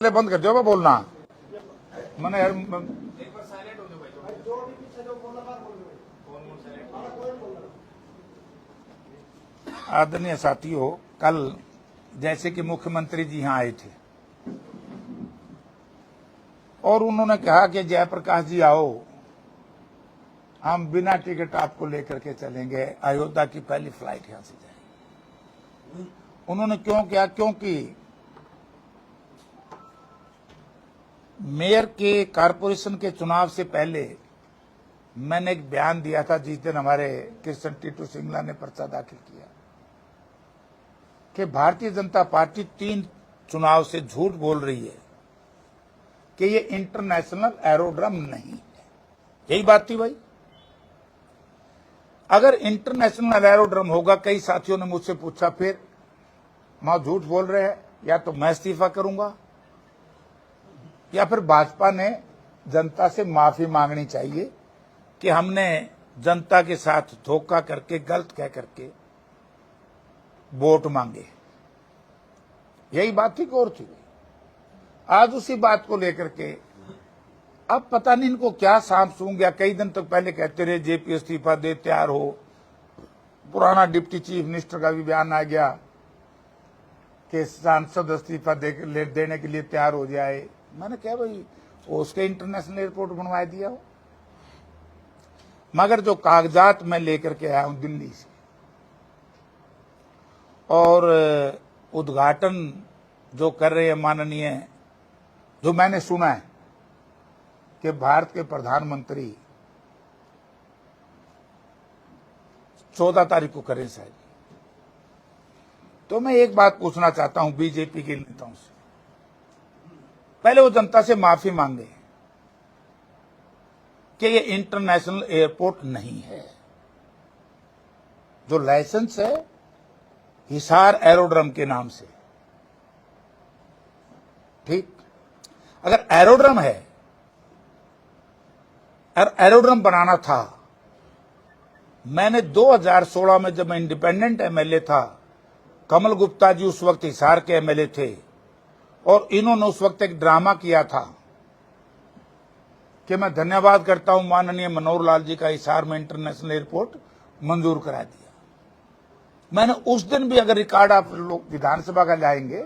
बंद कर दो मैं बोलना मैंने यार आदरणीय साथियों, कल जैसे कि मुख्यमंत्री जी यहाँ आए थे और उन्होंने कहा कि जयप्रकाश जी आओ, हम बिना टिकट आपको लेकर के चलेंगे, अयोध्या की पहली फ्लाइट यहां से जाएगी। उन्होंने क्यों किया? क्योंकि मेयर के कारपोरेशन के चुनाव से पहले मैंने एक बयान दिया था, जिस दिन हमारे कृष्ण टीटू सिंगला ने पर्चा दाखिल किया कि भारतीय जनता पार्टी 3 चुनाव से झूठ बोल रही है कि ये इंटरनेशनल एरोड्रम नहीं है। यही बात थी भाई। अगर इंटरनेशनल एरोड्रम होगा, कई साथियों ने मुझसे पूछा फिर मां झूठ बोल रहे हैं, या तो मैं इस्तीफा करूंगा या फिर भाजपा ने जनता से माफी मांगनी चाहिए कि हमने जनता के साथ धोखा करके, गलत कह करके वोट मांगे। यही बात थी कि और थी। आज उसी बात को लेकर के अब पता नहीं इनको क्या सांप सूंघ गया। कई दिन तक पहले कहते रहे जेपी इस्तीफा दे, तैयार हो। पुराना डिप्टी चीफ मिनिस्टर का भी बयान आ गया कि सांसद इस्तीफा देने के लिए तैयार हो जाए। मैंने कहा भाई उसके इंटरनेशनल एयरपोर्ट बनवा दिया हो, मगर जो कागजात मैं लेकर के आया हूं दिल्ली से और उद्घाटन जो कर रहे हैं माननीय, जो मैंने सुना है कि भारत के प्रधानमंत्री 14 तारीख को करें शायद, तो मैं एक बात पूछना चाहता हूं बीजेपी के नेताओं से। पहले वो जनता से माफी मांगे कि ये इंटरनेशनल एयरपोर्ट नहीं है। जो लाइसेंस है हिसार एरोड्रम के नाम से, ठीक। अगर एरोड्रम है और एरोड्रम बनाना था, मैंने 2016 में जब मैं इंडिपेंडेंट एमएलए था, कमल गुप्ता जी उस वक्त हिसार के एमएलए थे और इन्होंने उस वक्त एक ड्रामा किया था कि मैं धन्यवाद करता हूं माननीय मनोहर लाल जी का, हिसार में इंटरनेशनल एयरपोर्ट मंजूर करा दिया। मैंने उस दिन भी, अगर रिकॉर्ड आप लोग विधानसभा का लाएंगे,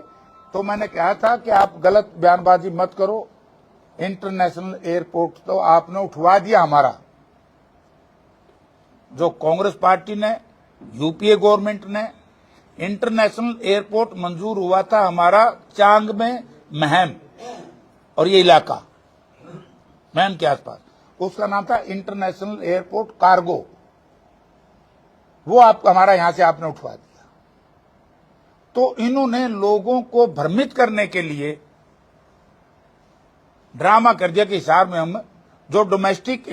तो मैंने कहा था कि आप गलत बयानबाजी मत करो, इंटरनेशनल एयरपोर्ट तो आपने उठवा दिया हमारा। जो कांग्रेस पार्टी ने, यूपीए गवर्नमेंट ने, इंटरनेशनल एयरपोर्ट मंजूर हुआ था हमारा चांग में, महम और ये इलाका महम के आसपास, उसका नाम था इंटरनेशनल एयरपोर्ट कार्गो। वो आप हमारा यहां से आपने उठवा दिया। तो इन्होंने लोगों को भ्रमित करने के लिए ड्रामा कर दिया कि हिसार में हम जो डोमेस्टिक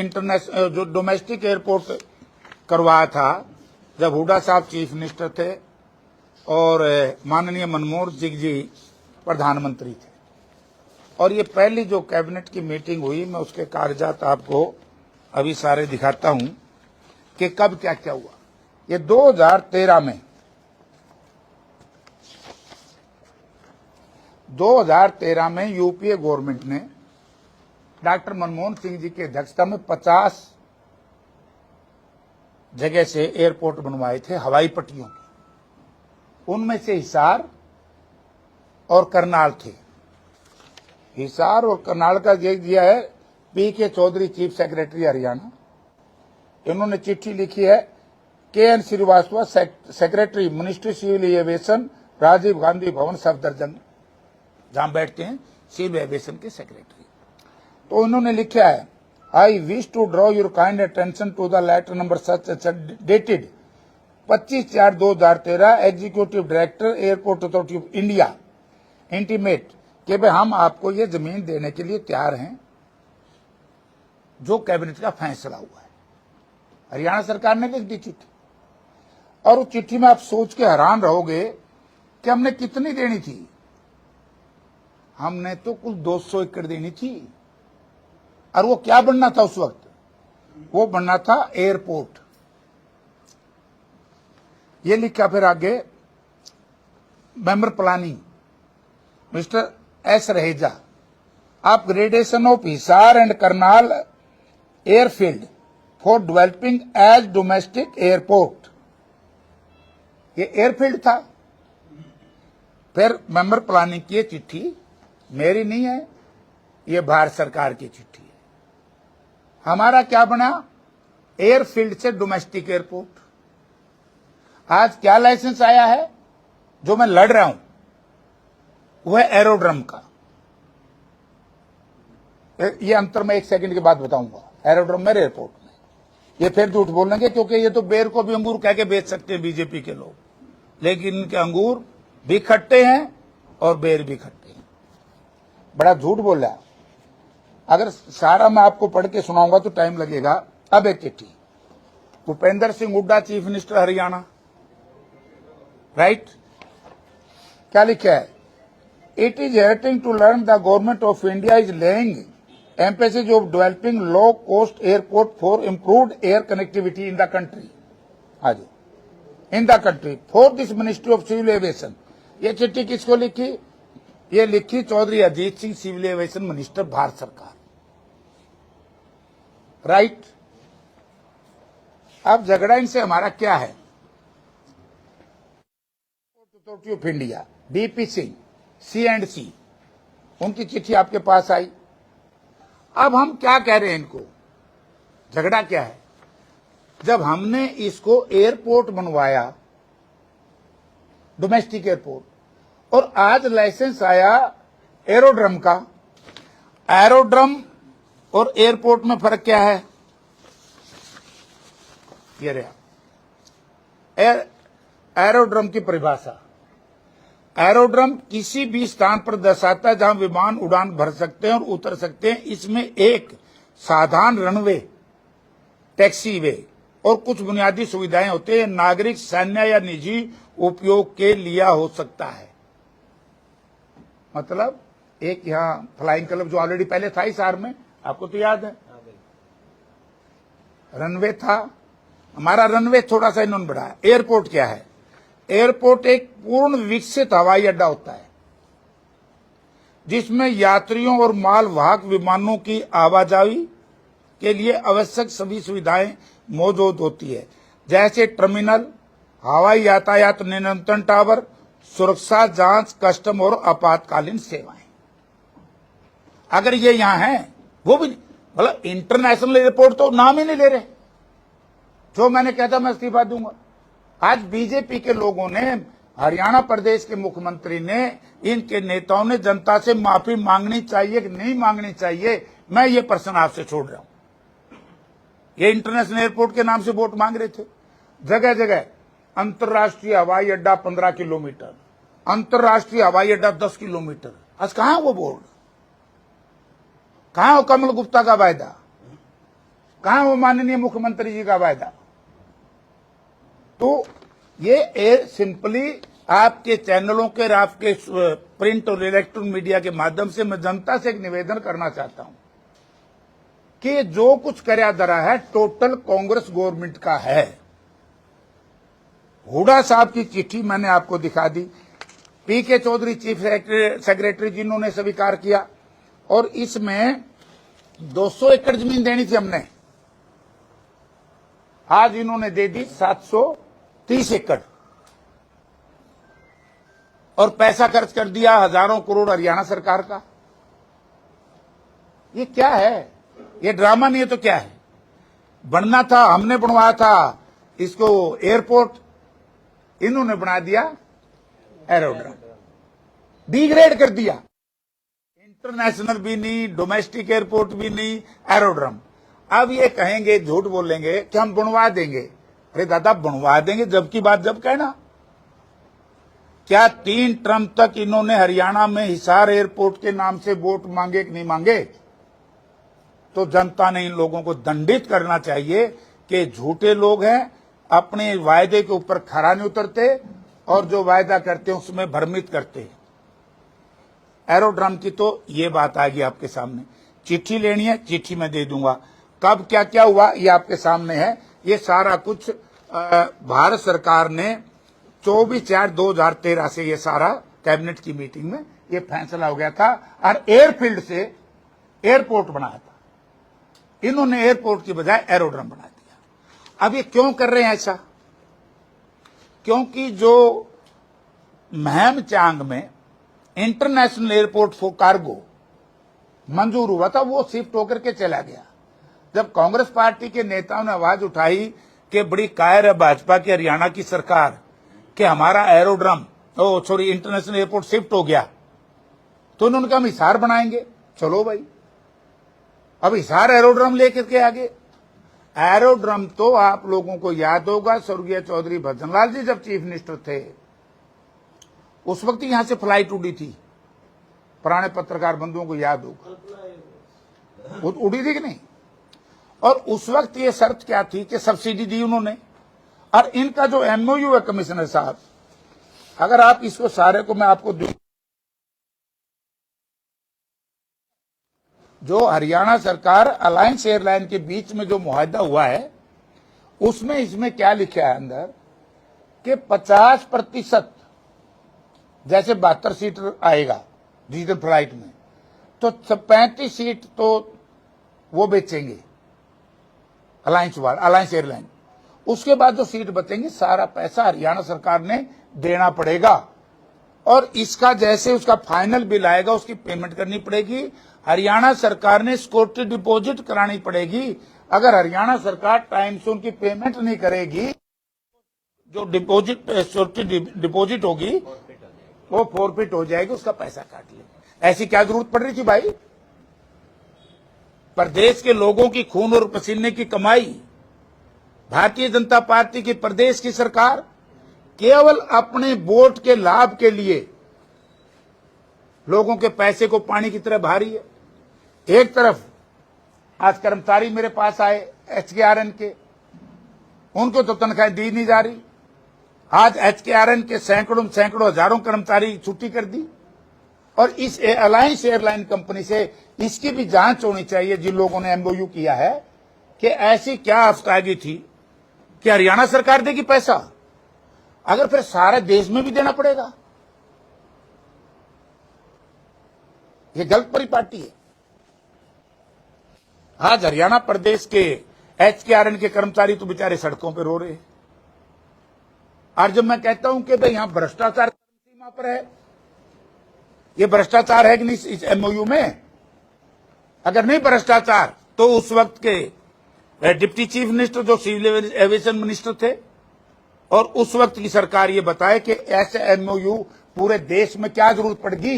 एयरपोर्ट करवाया था, जब हुड्डा साहब चीफ मिनिस्टर थे और माननीय मनमोहन सिंह जी प्रधानमंत्री थे, और ये पहली जो कैबिनेट की मीटिंग हुई, मैं उसके कागजात आपको अभी सारे दिखाता हूं कि कब क्या क्या हुआ। ये 2013 में यूपीए गवर्नमेंट ने डॉक्टर मनमोहन सिंह जी की अध्यक्षता में 50 जगह से एयरपोर्ट बनवाए थे, हवाई पट्टियों के। उनमें से हिसार और करनाल थे। हिसार और करनाल का दिया है PK Chaudhary, chief secretary Haryana. इन्होंने चिट्ठी लिखी है KN Srivastava, secretary ministry civil aviation, Rajiv Gandhi Bhavan Safdarjung, जहां बैठते हैं सिविल एविएशन के सेक्रेटरी। तो उन्होंने लिखा है, I wish to draw your kind attention to the letter number such dated 25/4/2013, executive director airport authority of India intimate कि भाई हम आपको ये जमीन देने के लिए तैयार हैं, जो कैबिनेट का फैसला हुआ है। हरियाणा सरकार ने लिख दी चिट्ठी, और उस चिट्ठी में आप सोच के हैरान रहोगे कि हमने कितनी देनी थी। हमने तो कुल 200 एकड़ देनी थी। और वो क्या बनना था उस वक्त? वो बनना था एयरपोर्ट। ये लिखा फिर आगे, member planning mister S Raheja, upgradation of Hisar and Karnal airfield for developing as domestic airport. ये एयरफील्ड था। फिर मेंबर प्लानिंग की चिट्ठी मेरी नहीं है, ये भारत सरकार की चिट्ठी है। हमारा क्या बना? एयरफील्ड से डोमेस्टिक एयरपोर्ट। आज क्या लाइसेंस आया है जो मैं लड़ रहा हूं, वह एरोड्रम का। ये अंतर मैं 1 सेकंड के बाद बताऊंगा। एरोड्रम मेरे एयरपोर्ट में, ये फिर झूठ बोलेंगे क्योंकि ये तो बेर को भी अंगूर कह के बेच सकते हैं बीजेपी के लोग, लेकिन इनके अंगूर भी खट्टे हैं और बेर भी खट्टे हैं। बड़ा झूठ बोल रहा। अगर सारा मैं आपको पढ़ के सुनाऊंगा तो टाइम लगेगा। अब एक चिट्ठी, Bhupendra Singh Hooda, chief minister Haryana, right. क्या लिखा है? It is heartening to learn the government of India is laying emphasis of developing low cost airport for improved air connectivity in the country, in the country for this Ministry of Civil Aviation। ये चिट्ठी किसको लिखी? ये लिखी Chaudhary Ajit Singh, civil aviation minister, Bharat सरकार, right. अब झगड़ा इनसे हमारा क्या है? Authority of India, BP Singh, C&C, उनकी चिट्ठी आपके पास आई। अब हम क्या कह रहे हैं इनको? झगड़ा क्या है? जब हमने इसको एयरपोर्ट बनवाया, डोमेस्टिक एयरपोर्ट, और आज लाइसेंस आया एरोड्रम का। एरोड्रम और एयरपोर्ट में फर्क क्या है? ये रहा एरोड्रम की परिभाषा। एरोड्रम किसी भी स्थान पर दर्शाता है जहां विमान उड़ान भर सकते हैं और उतर सकते हैं। इसमें एक साधारण रनवे, टैक्सीवे और कुछ बुनियादी सुविधाएं होती है। नागरिक, सैन्य या निजी उपयोग के लिए हो सकता है। मतलब एक यहां फ्लाइंग क्लब जो ऑलरेडी पहले था हिसार में, आपको तो याद है, रनवे था। हमारा रनवे थोड़ा सा इन्होंने बढ़ाया। एयरपोर्ट क्या है? एयरपोर्ट एक पूर्ण विकसित हवाई अड्डा होता है जिसमें यात्रियों और मालवाहक विमानों की आवाजाही के लिए आवश्यक सभी सुविधाएं मौजूद होती है, जैसे टर्मिनल, हवाई यातायात नियंत्रण टावर, सुरक्षा जांच, कस्टम और आपातकालीन सेवाएं। अगर ये यहां है, वो भी मतलब इंटरनेशनल एयरपोर्ट तो नाम ही नहीं ले रहे। जो मैंने कहता मैं इस्तीफा दूंगा। आज बीजेपी के लोगों ने, हरियाणा प्रदेश के मुख्यमंत्री ने, इनके नेताओं ने जनता से माफी मांगनी चाहिए कि नहीं मांगनी चाहिए, मैं ये प्रश्न आपसे छोड़ रहा हूं। ये इंटरनेशनल एयरपोर्ट के नाम से वोट मांग रहे थे। जगह जगह अंतर्राष्ट्रीय हवाई अड्डा 15 किलोमीटर, अंतर्राष्ट्रीय हवाई अड्डा 10 किलोमीटर। आज कहां वो बोर्ड? कहां वो कमल गुप्ता का वायदा? कहां वो माननीय मुख्यमंत्री जी का वायदा? तो ये सिंपली आपके चैनलों के और आपके प्रिंट और इलेक्ट्रॉनिक मीडिया के माध्यम से मैं जनता से एक निवेदन करना चाहता हूं कि जो कुछ कर्या धरा है टोटल कांग्रेस गवर्नमेंट का है। हुड्डा साहब की चिट्ठी मैंने आपको दिखा दी, पीके चौधरी चीफ सेक्रेटरी जिन्होंने स्वीकार किया, और इसमें 200 एकड़ जमीन देनी थी हमने, आज इन्होंने दे दी 730 एकड़, और पैसा खर्च कर दिया हजारों करोड़ हरियाणा सरकार का। ये क्या है? ये ड्रामा नहीं है तो क्या है? बनना था, हमने बनवाया था इसको एयरपोर्ट, इन्होंने बना दिया एरोड्रम, डिग्रेड कर दिया। इंटरनेशनल भी नहीं, डोमेस्टिक एयरपोर्ट भी नहीं, एरोड्रम। अब ये कहेंगे, झूठ बोलेंगे कि हम बनवा देंगे। अरे दादा, बनवा देंगे जब की बात जब कहना। क्या 3 टर्म तक इन्होंने हरियाणा में हिसार एयरपोर्ट के नाम से वोट मांगे कि नहीं मांगे? तो जनता ने इन लोगों को दंडित करना चाहिए कि झूठे लोग हैं, अपने वायदे के ऊपर खरा नहीं उतरते और जो वायदा करते हैं उसमें भ्रमित करते हैं। एरोड्रम की तो ये बात आ गई आपके सामने। चिट्ठी लेनी है, चिट्ठी में दे दूंगा। कब क्या क्या हुआ ये आपके सामने है। ये सारा कुछ भारत सरकार ने 24/4/2013 से ये सारा कैबिनेट की मीटिंग में ये फैसला हो गया था और एयरफील्ड से एयरपोर्ट बनाया था। इन्होंने एयरपोर्ट की बजाय एरोड्रम बना दिया। अब ये क्यों कर रहे हैं ऐसा? क्योंकि जो महमचांग में इंटरनेशनल एयरपोर्ट फॉर कार्गो मंजूर हुआ था, वो शिफ्ट होकर के चला गया। जब कांग्रेस पार्टी के नेताओं ने आवाज उठाई कि बड़ी कायर है भाजपा की हरियाणा की सरकार कि हमारा एरोड्रम इंटरनेशनल एयरपोर्ट शिफ्ट हो गया, तो उन्होंने कहा हम हिसार बनाएंगे। चलो भाई, अब हिसार एरोड्रम लेकर के आगे। एरोड्रम तो आप लोगों को याद होगा, स्वर्गीय चौधरी भजनलाल जी जब चीफ मिनिस्टर थे उस वक्त यहां से फ्लाइट उड़ी थी। पुराने पत्रकार बंधुओं को याद होगा, वो उड़ी थी कि नहीं? और उस वक्त ये शर्त क्या थी कि सब्सिडी दी उन्होंने। और इनका जो एमओयू है कमिश्नर साहब, अगर आप इसको सारे को मैं आपको दूं, जो हरियाणा सरकार अलायंस एयरलाइन के बीच में जो मुआहदा हुआ है उसमें इसमें क्या लिखा है अंदर कि 50% जैसे 72 सीट आएगा डिजिटल फ्लाइट में, तो 35 सीट तो वो बेचेंगे अलायंस एयरलाइन। उसके बाद जो सीट बचेंगी सारा पैसा हरियाणा सरकार ने देना पड़ेगा और इसका जैसे उसका फाइनल बिल आएगा उसकी पेमेंट करनी पड़ेगी। हरियाणा सरकार ने सिक्योरिटी डिपॉजिट करानी पड़ेगी। अगर हरियाणा सरकार टाइम से उनकी पेमेंट नहीं करेगी, जो सिक्योरिटी डिपॉजिट होगी वो फॉरफिट हो जाएगी, उसका पैसा काट लेंगे। ऐसी क्या जरूरत पड़ रही थी भाई? प्रदेश के लोगों की खून और पसीने की कमाई, भारतीय जनता पार्टी की प्रदेश की सरकार केवल अपने वोट के लाभ के लिए लोगों के पैसे को पानी की तरह बहा रही है। एक तरफ आज कर्मचारी मेरे पास आए एचकेआरएन के, उनको तो तनख्वाहें दी नहीं जा रही। आज एचकेआरएन के सैकड़ों हजारों कर्मचारी छुट्टी कर दी। और इस अलायंस एयरलाइन कंपनी से इसकी भी जांच होनी चाहिए, जिन लोगों ने एमओयू किया है, कि ऐसी क्या अफ्तागी थी कि हरियाणा सरकार देगी पैसा, अगर फिर सारे देश में भी देना पड़ेगा। ये गलत परिपाटी है। आज हरियाणा प्रदेश के एचकेआरएन के कर्मचारी तो बेचारे सड़कों पर रो रहे हैं। और जब मैं कहता हूं कि भाई यहां भ्रष्टाचार सीमा पर है, ये भ्रष्टाचार है कि नहीं इस एमओयू में? अगर नहीं भ्रष्टाचार तो उस वक्त के डिप्टी चीफ मिनिस्टर जो सिविल एविएशन मिनिस्टर थे और उस वक्त की सरकार ये बताए कि ऐसे एमओयू पूरे देश में क्या जरूरत पड़ेगी।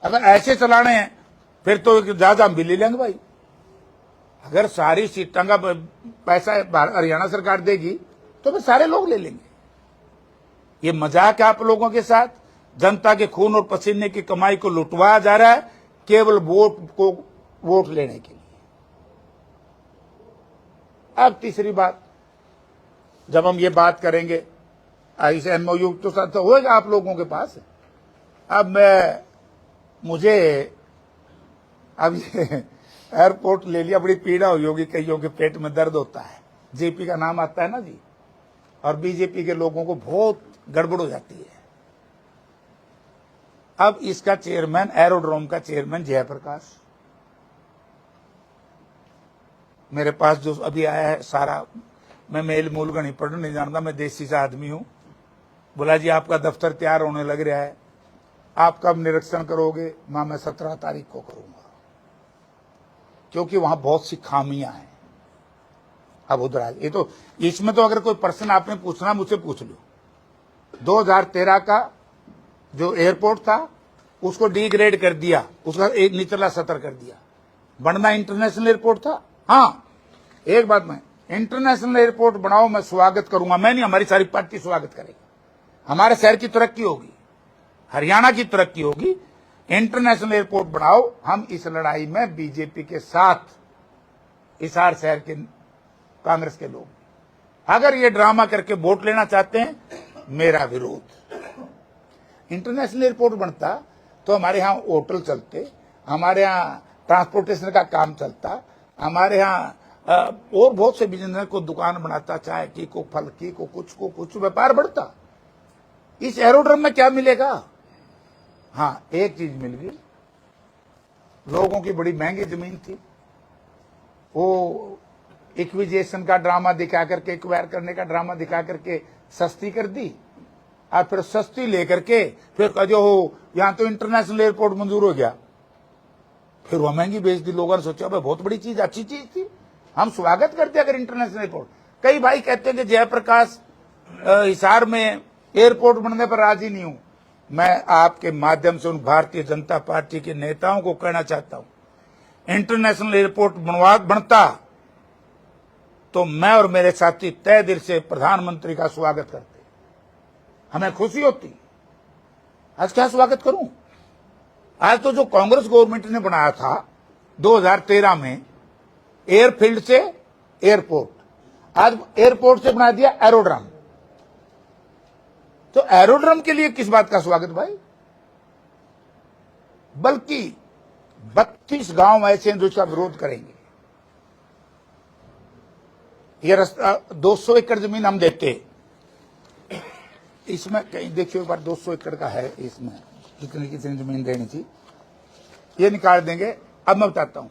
अगर ऐसे चलाने हैं फिर तो ज्यादा हम भी ले लेंगे भाई। अगर सारी सीटों का पैसा हरियाणा सरकार देगी तो फिर सारे लोग ले लेंगे। ये मजाक है आप लोगों के साथ। जनता के खून और पसीने की कमाई को लुटवाया जा रहा है केवल वोट लेने के लिए। अब तीसरी बात, जब हम ये बात करेंगे इस एमओयू तो साथ होगा आप लोगों के पास। अब मुझे अब ये एयरपोर्ट ले लिया, बड़ी पीड़ा हुई होगी, कईयों के पेट में दर्द होता है। जेपी का नाम आता है ना जी, और बीजेपी के लोगों को बहुत गड़बड़ हो जाती है। अब इसका चेयरमैन, एरोड्रोम का चेयरमैन जयप्रकाश, मेरे पास जो अभी आया है सारा, मैं मेल मूल का नहीं पढ़ नहीं जानता, मैं देसी सा आदमी हूं। बोला जी आपका दफ्तर तैयार होने लग रहा है, आप कब निरीक्षण करोगे? मैं 17 तारीख को करूंगा, क्योंकि वहां बहुत सी खामियां हैं। अब उधर ये तो इसमें तो अगर कोई प्रश्न आपने पूछना मुझसे पूछ लो। 2013 का जो एयरपोर्ट था उसको डिग्रेड कर दिया, उसका एक निचला सतर कर दिया। बनना इंटरनेशनल एयरपोर्ट था। हाँ, एक बात, मैं इंटरनेशनल एयरपोर्ट बनाओ, मैं स्वागत करूंगा। मैं नहीं, हमारी सारी पार्टी स्वागत करेगी। हमारे शहर की तरक्की होगी, हरियाणा की तरक्की होगी। इंटरनेशनल एयरपोर्ट बनाओ। हम इस लड़ाई में बीजेपी के साथ, हिसार शहर के कांग्रेस के लोग, अगर ये ड्रामा करके वोट लेना चाहते हैं, मेरा विरोध। इंटरनेशनल एयरपोर्ट बनता तो हमारे यहाँ होटल चलते, हमारे यहाँ ट्रांसपोर्टेशन का काम चलता, हमारे यहाँ और बहुत से बिजनेस को दुकान बनाता, चाय की को, फल की को, कुछ व्यापार बढ़ता। इस एरोड्रम में क्या मिलेगा? हाँ, एक चीज मिल गई, लोगों की बड़ी महंगी जमीन थी, वो इक्विजेशन का ड्रामा दिखा करके, एक्वायर करने का ड्रामा दिखा करके सस्ती कर दी, और फिर सस्ती लेकर के फिर जो हो यहां तो इंटरनेशनल एयरपोर्ट मंजूर हो गया, फिर वो महंगी बेच दी। लोगों ने सोचा भाई बहुत बड़ी चीज, अच्छी चीज थी, हम स्वागत करते अगर इंटरनेशनल एयरपोर्ट। कई भाई कहते हैं कि जयप्रकाश हिसार में एयरपोर्ट बनने पर राजी नहीं हूं। मैं आपके माध्यम से उन भारतीय जनता पार्टी के नेताओं को कहना चाहता हूं, इंटरनेशनल एयरपोर्ट बनता तो मैं और मेरे साथी तय दिल से प्रधानमंत्री का स्वागत करते, हमें खुशी होती। आज क्या स्वागत करूं? आज तो जो कांग्रेस गवर्नमेंट ने बनाया था 2013 में एयरफील्ड से एयरपोर्ट, आज एयरपोर्ट से बना दिया एरोड्रम। तो एरोड्रम के लिए किस बात का स्वागत भाई? बल्कि 32 गांव ऐसे हैं जो इसका विरोध करेंगे। ये रास्ता 200 एकड़ जमीन हम देते, इसमें कहीं देखिए एक बार 200 एकड़ का है, इसमें कितनी कितनी जमीन देनी थी ये निकाल देंगे। अब मैं बताता हूं,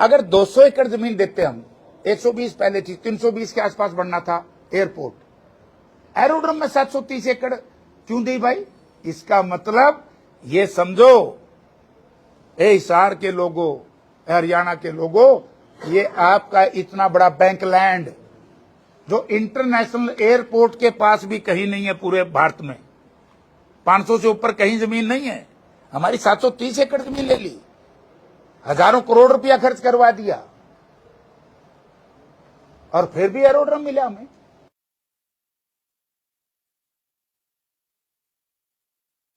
अगर 200 एकड़ जमीन देते हम, 120 पहले थी, 320 के आसपास बनना था एयरपोर्ट, एरोड्रम में 730 एकड़ क्यों दी भाई? इसका मतलब ये समझो, हिसार के लोगों, हरियाणा के लोगों, ये आपका इतना बड़ा बैंक लैंड जो इंटरनेशनल एयरपोर्ट के पास भी कहीं नहीं है पूरे भारत में, 500 से ऊपर कहीं जमीन नहीं है। हमारी 730 एकड़ जमीन ले ली, हजारों करोड़ रुपया खर्च करवा दिया, और फिर भी एरोड्रम मिला हमें।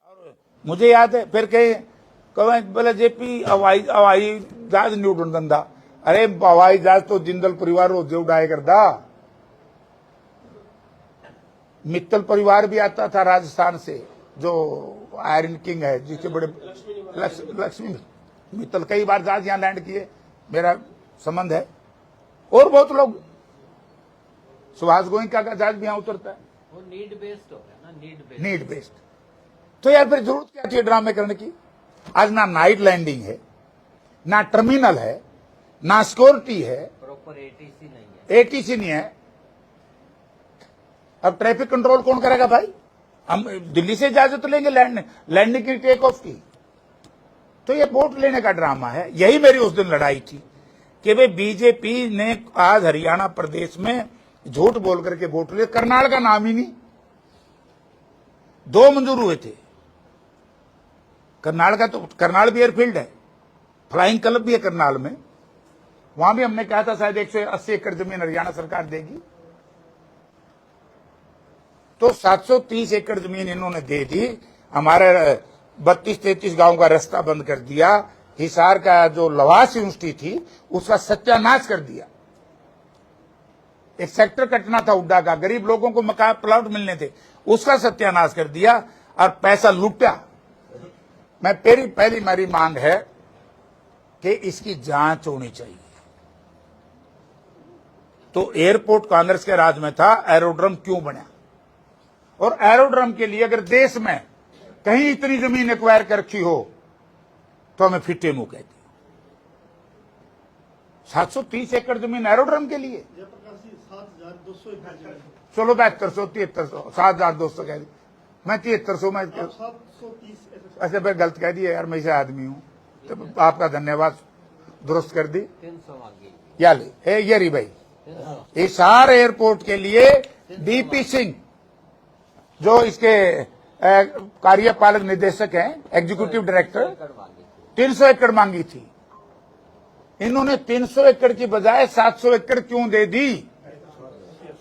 और मुझे याद है फिर कहे बोले जेपी हवाई जहाज नहीं उड़न दंदा। अरे हवाई जहाज तो जिंदल परिवार रोजे उड़ाए करदा। मित्तल परिवार भी आता था राजस्थान से, जो आयरन किंग है, जिसके बड़े लक्ष्मी मित्तल कई बार जहाज यहां लैंड किए, मेरा संबंध है। और बहुत लोग, सुभाष गोयनका का जहाज भी यहां उतरता है। वो नीड बेस्ड हो गया ना, नीड बेस्ड। तो यार फिर जरूरत क्या थी ड्रामे करने की? आज ना नाइट लैंडिंग है, ना टर्मिनल है, ना सिक्योरिटी है, प्रॉपर एटीसी नहीं है। एटीसी नहीं है। अब ट्रैफिक कंट्रोल कौन करेगा भाई? हम दिल्ली से इजाजत लेंगे लैंडिंग की, टेक ऑफ की? तो ये वोट लेने का ड्रामा है। यही मेरी उस दिन लड़ाई थी कि भाई बीजेपी ने आज हरियाणा प्रदेश में झूठ बोल करके वोट लिया। करनाल का नाम ही नहीं, 2 मंजूर हुए थे। करनाल का तो, करनाल भी एयरफील्ड है, फ्लाइंग क्लब भी है करनाल में, वहां भी हमने कहा था शायद 180 एकड़ जमीन हरियाणा सरकार देगी। तो 730 एकड़ जमीन इन्होंने दे दी, हमारे 32-33 गांव का रास्ता बंद कर दिया, हिसार का जो लवास यूनिवर्सिटी थी उसका सत्यानाश कर दिया। एक सेक्टर कटना था उड्डा का, गरीब लोगों को मकान प्लॉट मिलने थे, उसका सत्यानाश कर दिया और पैसा लूटा। मैं पहली मेरी मांग है कि इसकी जांच होनी चाहिए। तो एयरपोर्ट कांग्रेस के राज में था, एरोड्रम क्यों बना? और एरोड्रम के लिए अगर देश में कहीं इतनी जमीन एक्वायर कर रखी हो तो हमें फिटे मुंह कहती। 730 एकड़ जमीन एरोड्रम के लिए, 7,200 चलो 7200, 7300, 7,200 कह दी, मैं 7300 में 730 ऐसे फिर गलत कह दिया यार, मैं इसे आदमी हूं। तो आपका धन्यवाद, दुरुस्त कर दी। 300 मांगी। या ले ये रही भाई, हिसार एयरपोर्ट के लिए डीपी सिंह जो इसके कार्यपालक निदेशक हैं, एग्जीक्यूटिव डायरेक्टर, 300 एकड़ मांगी थी। इन्होंने 300 एकड़ की बजाय 700 एकड़ क्यों दे दी?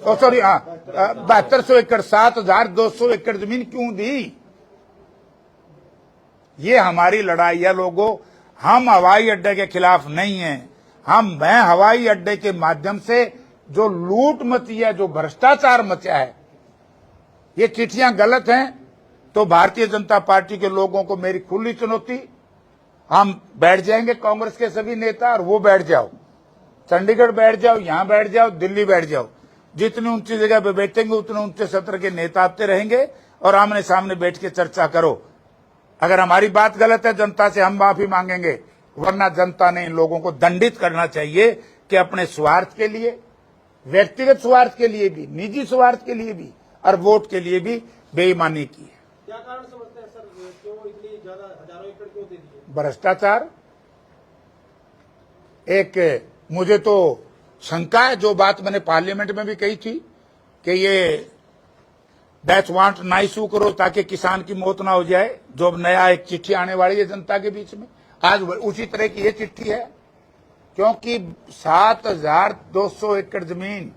सॉरी, 7200 एकड़, 7,200 एकड़ जमीन क्यों दी? ये हमारी लड़ाई है लोगों। हम हवाई अड्डे के खिलाफ नहीं हैं, मैं हवाई अड्डे के माध्यम से जो लूट मची है, जो भ्रष्टाचार मचा है, ये चिट्ठियां गलत हैं। तो भारतीय जनता पार्टी के लोगों को मेरी खुली चुनौती, हम बैठ जाएंगे कांग्रेस के सभी नेता, और वो बैठ जाओ, चंडीगढ़ बैठ जाओ, यहां बैठ जाओ, दिल्ली बैठ जाओ, जितनी ऊंची जगह पे बैठेंगे उतने ऊंचे सत्र के नेता आते रहेंगे, और आमने सामने बैठ के चर्चा करो अगर हमारी बात गलत है जनता से हम माफी मांगेंगे, वरना जनता ने इन लोगों को दंडित करना चाहिए कि अपने स्वार्थ के लिए, व्यक्तिगत स्वार्थ के लिए भी, निजी स्वार्थ के लिए भी और वोट के लिए भी बेईमानी की है। क्या कारण समझते हैं सर, क्यों इतनी ज्यादा हजारों एकड़ क्यों दे दिए? भ्रष्टाचार एक, मुझे तो शंका है, जो बात मैंने पार्लियामेंट में भी कही थी कि ये दैट वांट ना इशू करो ताकि किसान की मौत ना हो जाए, जो अब नया एक चिट्ठी आने वाली है जनता के बीच में, आज उसी तरह की ये चिट्ठी है। क्योंकि 7,200 एकड़ जमीन,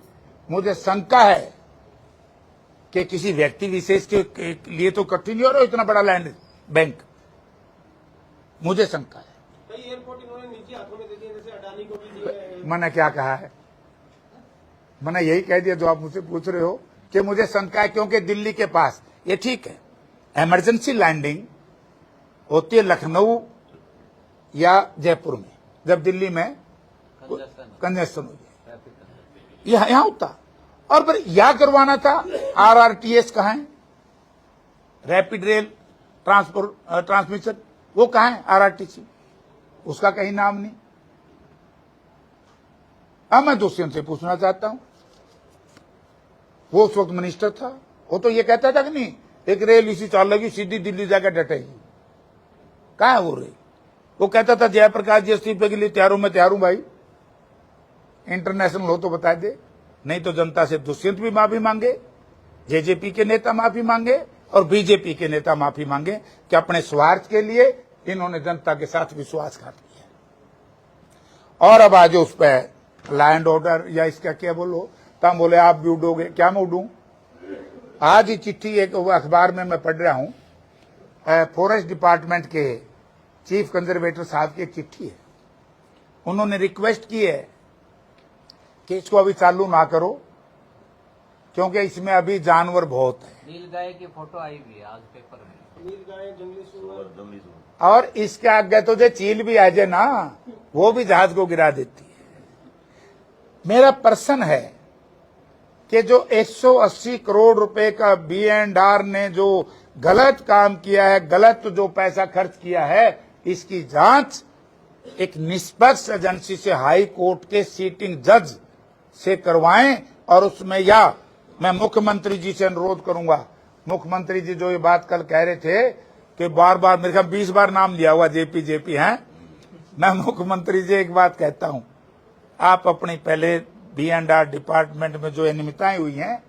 मुझे शंका है कि किसी व्यक्ति विशेष के लिए तो इकट्ठी नहीं हो रहा इतना बड़ा लैंड बैंक, मुझे शंका है। कई एयरपोर्ट इन्होंने निजी हाथों में दे दिए, जैसे अडानी को भी दिए। मैंने क्या कहा है? मैंने यही कह दिया जो आप मुझसे पूछ रहे हो कि मुझे शंका है, क्योंकि दिल्ली के पास, ये ठीक है, इमरजेंसी लैंडिंग होती है लखनऊ या जयपुर में, जब दिल्ली में कंजेशन हो जाए, यहां होता, और फिर यह करवाना था। RRTS कहाँ है, रैपिड रेल ट्रांसमिशन, वो कहाँ है RRTC, उसका कहीं नाम नहीं। अब मैं दुष्यंत से पूछना चाहता हूं, वो उस वक्त मिनिस्टर था, वो तो ये कहता था कि नहीं एक रेल इसी चाल लगी सीधी दिल्ली जाकर डटेगी, कहाँ है वो रेल? वो कहता था जयप्रकाश जी इस्तीफे के लिए तैयार हूं, मैं तैयार हूं भाई, इंटरनेशनल हो तो बता दे, नहीं तो जनता से दुष्यंत भी माफी मांगे, जेजेपी के नेता माफी मांगे और बीजेपी के नेता माफी मांगे कि अपने स्वार्थ के लिए इन्होंने जनता के साथ विश्वासघात किया। और अब आज उस पर लैंड ऑर्डर या इसका क्या बोलो, तब बोले आप भी उड़ोगे, क्या मैं उड़ूं? आज ही चिट्ठी एक अखबार में मैं पढ़ रहा हूं, फॉरेस्ट डिपार्टमेंट के चीफ कंजर्वेटर साहब की एक चिट्ठी है, उन्होंने रिक्वेस्ट की है कि इसको अभी चालू ना करो क्योंकि इसमें अभी जानवर बहुत है। नीलगाय की फोटो आई हुई है आज पेपर में। नीलगाय, जंगली सुअर, और इसके आगे तो जो चील भी आ जाए ना, वो भी जहाज को गिरा देती है। मेरा प्रश्न है कि जो 180 करोड़ रुपए का B&R ने जो गलत काम किया है, गलत जो पैसा खर्च किया है, इसकी जांच एक निष्पक्ष एजेंसी से, हाई कोर्ट के सीटिंग जज से करवाएं। और उसमें, या मैं मुख्यमंत्री जी से अनुरोध करूंगा, मुख्यमंत्री जी जो ये बात कल कह रहे थे कि बार बार, मेरे ख्याल 20 बार नाम लिया हुआ जेपी हैं, मैं मुख्यमंत्री जी एक बात कहता हूं, आप अपनी पहले B&R डिपार्टमेंट में जो अनियमितताएं हुई हैं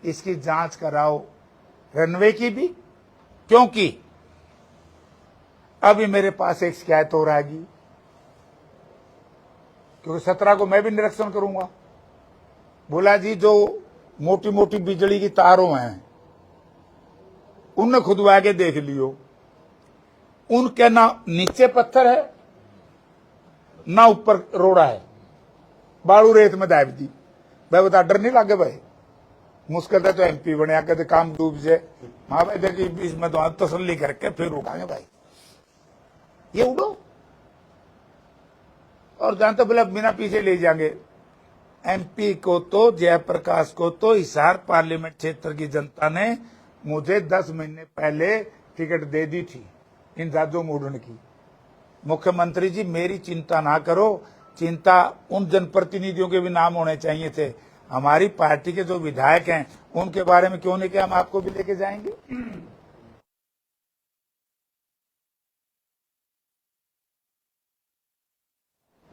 इसकी जांच कराओ, रनवे की भी, क्योंकि अभी मेरे पास एक शिकायत हो रहेगी, क्योंकि 17 को मैं भी निरीक्षण करूंगा। बोला जी जो मोटी मोटी बिजली की तारों हैं उनने खुदवा के देख लियो, उनके ना नीचे पत्थर है ना ऊपर रोड़ा है, बालू रेत में दाब दी। भाई बता, डर नहीं लगे भाई? मुश्किल है तो MP बने कहते काम डूब जाए, हाँ भाई देखिए इसमें तो तसल्ली करके फिर उठाएंगे भाई, ये उड़ो। और जानते बोले बिना पीछे ले जाएंगे। MP को तो, जयप्रकाश को तो हिसार पार्लियामेंट क्षेत्र की जनता ने मुझे 10 महीने पहले टिकट दे दी थी इन जहाजों में उड़ने की। मुख्यमंत्री जी मेरी चिंता ना करो, चिंता उन जनप्रतिनिधियों के भी नाम होने चाहिए थे, हमारी पार्टी के जो विधायक हैं उनके बारे में क्यों नहीं किया, हम आपको भी लेके जाएंगे।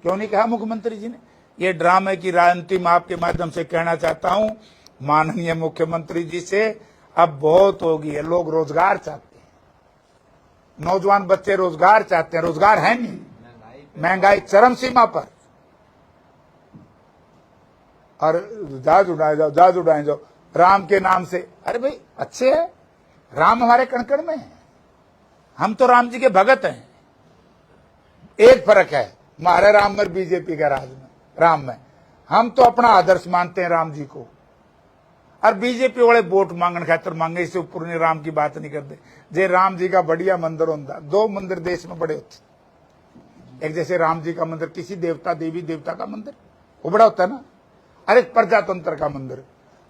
क्यों नहीं कहा मुख्यमंत्री जी ने? ये ड्रामे की राजनीति में आपके माध्यम से कहना चाहता हूं माननीय मुख्यमंत्री जी से, अब बहुत होगी है, लोग रोजगार चाहते हैं, नौजवान बच्चे रोजगार चाहते हैं, रोजगार है नहीं, महंगाई चरम सीमा पर, और जहाज उड़ाए जाओ, जहाज उड़ाए जाओ राम के नाम से। अरे भाई अच्छे है, राम हमारे कणकण में है, हम तो राम जी के भगत हैं। एक फर्क है हमारे राम में, बीजेपी का राज में, राम में हम तो अपना आदर्श मानते हैं राम जी को, और बीजेपी वाले वोट मांगने खातर मांगे, इससे ऊपर नहीं राम की बात नहीं करते। जे राम जी का बढ़िया मंदिर होता, 2 मंदिर देश में बड़े होते, एक जैसे राम जी का मंदिर, किसी देवता देवी देवता का मंदिर वो बड़ा होता है ना, अरे प्रजातंत्र का मंदिर,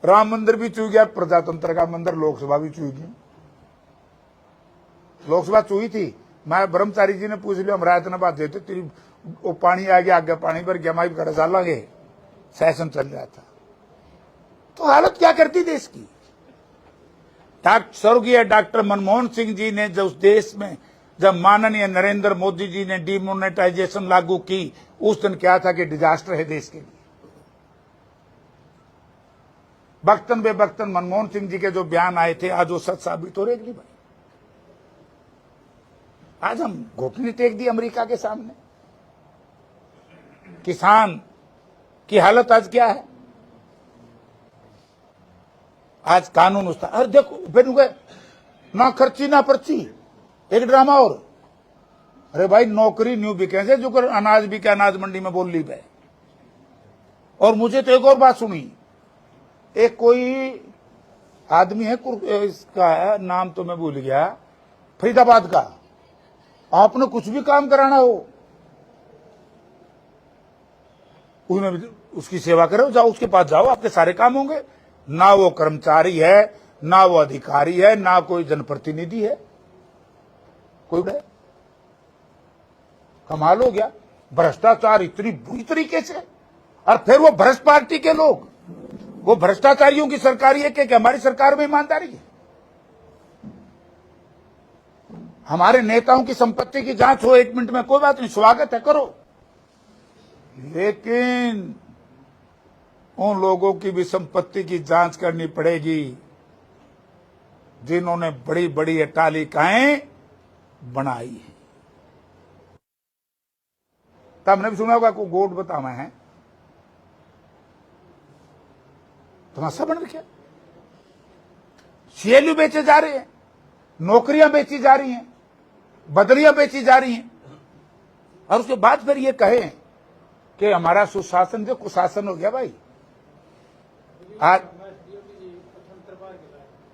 राम मंदिर भी चूक गया, प्रजातंत्र का मंदिर लोकसभा भी चूक गई। लोकसभा चुई थी, मैं ब्रह्मचारी जी ने पूछ लिया, हम रायतनाबाद देते तेरी वो पानी आ गया, आगे पानी भर गया, माई खड़ा साल लगे, सेशन चल रहा था। तो हालत क्या करती देश की। स्वर्गीय डॉक्टर मनमोहन सिंह जी ने जो उस देश में जब माननीय नरेंद्र मोदी जी ने डिमोनेटाइजेशन लागू की, उस दिन क्या था कि डिजास्टर है देश के लिए। बख्तन बेबख्तन मनमोहन सिंह जी के जो बयान आए थे, आज वो सच साबित हो रहे भाई। आज हम घुटने टेक दी अमेरिका के सामने। किसान की हालत आज क्या है। आज कानून उसका, अरे देखो फिर ना खर्ची ना पर्ची, एक ड्रामा और। अरे भाई नौकरी न्यू बिके जो कर अनाज बिके, अनाज मंडी में बोल ली भाई। और मुझे तो एक और बात सुनी, एक कोई आदमी है, इसका नाम तो मैं भूल गया, फरीदाबाद का, आपने कुछ भी काम कराना हो उसमें उसकी सेवा करो, जाओ उसके पास जाओ, आपके सारे काम होंगे। ना वो कर्मचारी है, ना वो अधिकारी है, ना कोई जनप्रतिनिधि है, कोई है। कमाल हो गया, भ्रष्टाचार इतनी बुरी तरीके से। और फिर वो भ्रष्ट पार्टी के लोग, वो भ्रष्टाचारियों की सरकार है कि हमारी सरकार में ईमानदारी है। हमारे नेताओं की संपत्ति की जांच हो 1 मिनट में, कोई बात नहीं, स्वागत है, करो। लेकिन उन लोगों की भी संपत्ति की जांच करनी पड़ेगी जिन्होंने बड़ी बड़ी अट्टालिकाएं बनाई है। तब हमने भी सुना होगा को गोट बतावा है, तमाशा बन रखा। सीएलयू बेचे जा रहे हैं, नौकरियां बेची जा रही हैं, बदलियां बेची जा रही हैं, और उसके बाद फिर ये कहें कि हमारा सुशासन जो कुशासन हो गया भाई।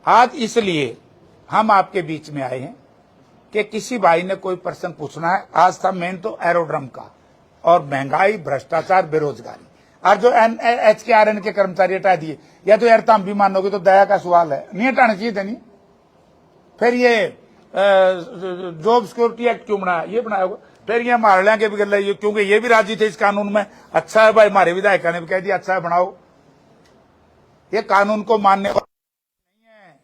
आज इसलिए हम आपके बीच में आए हैं कि किसी भाई ने कोई प्रश्न पूछना है। आज था मेन तो एरोड्रम का, और महंगाई, भ्रष्टाचार, बेरोजगारी, और जो HKRN के कर्मचारी हटा दिए, या तो यार तुम भी मानोगे तो दया का सवाल है, नहीं हटाना चाहिए था। नहीं फिर ये जॉब सिक्योरिटी एक्ट क्यों बनाया, ये बनाया होगा। फिर ये मारलिया के भी गल है, क्योंकि ये भी राजी थे इस कानून में। अच्छा है भाई, हमारे विधायक ने भी कह दिया अच्छा है बनाओ। ये कानून को मानने वाली नहीं है।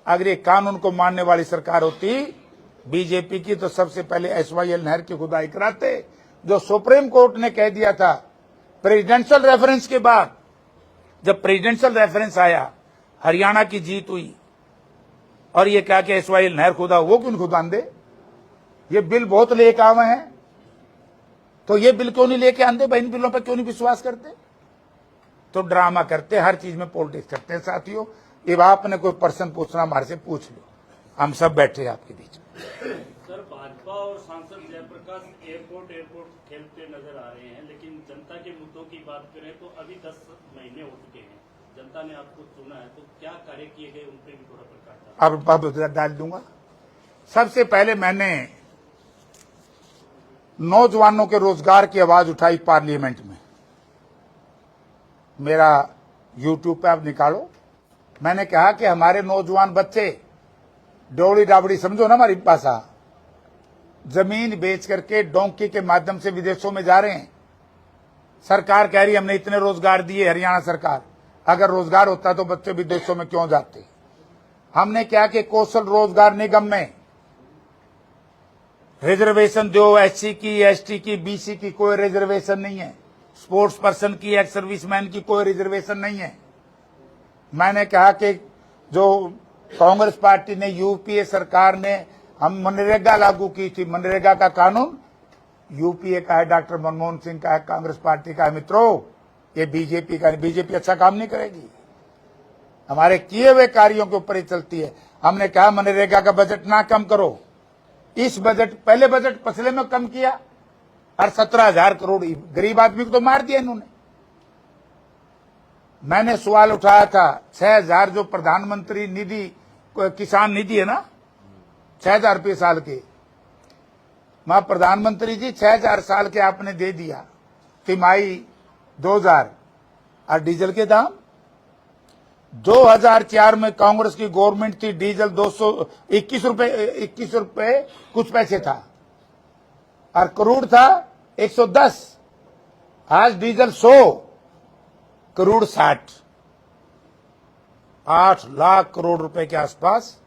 अगर ये कानून को मानने वाली सरकार होती बीजेपी की, तो सबसे पहले SYL नहर की खुदाई कराते, जो सुप्रीम कोर्ट ने कह दिया था प्रेसिडेंशियल रेफरेंस के बाद। जब प्रेसिडेंशियल रेफरेंस आया, हरियाणा की जीत हुई, और ये क्या कि SYL नहर खुदा, वो क्यों खुदान दे। ये बिल बहुत लेके आवे हैं, तो ये बिल क्यों नहीं लेके आंदे भाई, इन बिलों पर क्यों नहीं विश्वास करते। तो ड्रामा करते, हर चीज में पॉलिटिक्स करते हैं साथियों। अब आपने कोई प्रश्न पूछना हमारे से पूछ लो, हम सब बैठे आपके बीच में। सर, भाजपा और सांसद जयप्रकाश एयरपोर्ट खेलते नजर आ रहे हैं, लेकिन जनता के मुद्दों की बात करें तो अभी 10 महीने हो चुके हैं, जनता ने आपको चुना है, तो क्या कार्य किए गए उन पर भी थोड़ा प्रकाश अब डाल दूंगा। सबसे पहले मैंने नौजवानों के रोजगार की आवाज उठाई पार्लियामेंट में। मेरा यूट्यूब पे आप निकालो। मैंने कहा कि हमारे नौजवान बच्चे, डोली डाबड़ी समझो ना हमारी भाषा, जमीन बेच करके डोंकी के माध्यम से विदेशों में जा रहे हैं। सरकार कह रही हमने इतने रोजगार दिए, हरियाणा सरकार। अगर रोजगार होता तो बच्चे विदेशों में क्यों जाते। हमने क्या कि कौशल रोजगार निगम में रिजर्वेशन दो, SC की, ST की, BC की कोई रिजर्वेशन नहीं है। स्पोर्ट्स पर्सन की, एक्स सर्विसमैन की कोई रिजर्वेशन नहीं है। मैंने कहा कि जो कांग्रेस पार्टी ने, UPA सरकार ने, हम मनरेगा लागू की थी, मनरेगा का कानून UPA का है, डॉक्टर मनमोहन सिंह का है, कांग्रेस पार्टी का है। मित्रों, ये बीजेपी का नहीं। बीजेपी अच्छा काम नहीं करेगी, हमारे किए हुए कार्यों के ऊपर ही चलती है। हमने कहा मनरेगा का बजट ना कम करो। इस बजट, पहले बजट पिछले में कम किया, और 17,000 करोड़ गरीब आदमी को तो मार दिया इन्होंने। मैंने सवाल उठाया था 6,000 जो प्रधानमंत्री निधि, किसान निधि है ना, 6,000 रुपये साल के। मां प्रधानमंत्री जी 6,000 साल के आपने दे दिया, तिमाही 2,000, और डीजल के दाम 2004 में कांग्रेस की गवर्नमेंट थी, डीजल 21 रुपए कुछ पैसे था और क्रूड था 110। आज डीजल 100, क्रूड 60। 8 लाख करोड़ रुपए के आसपास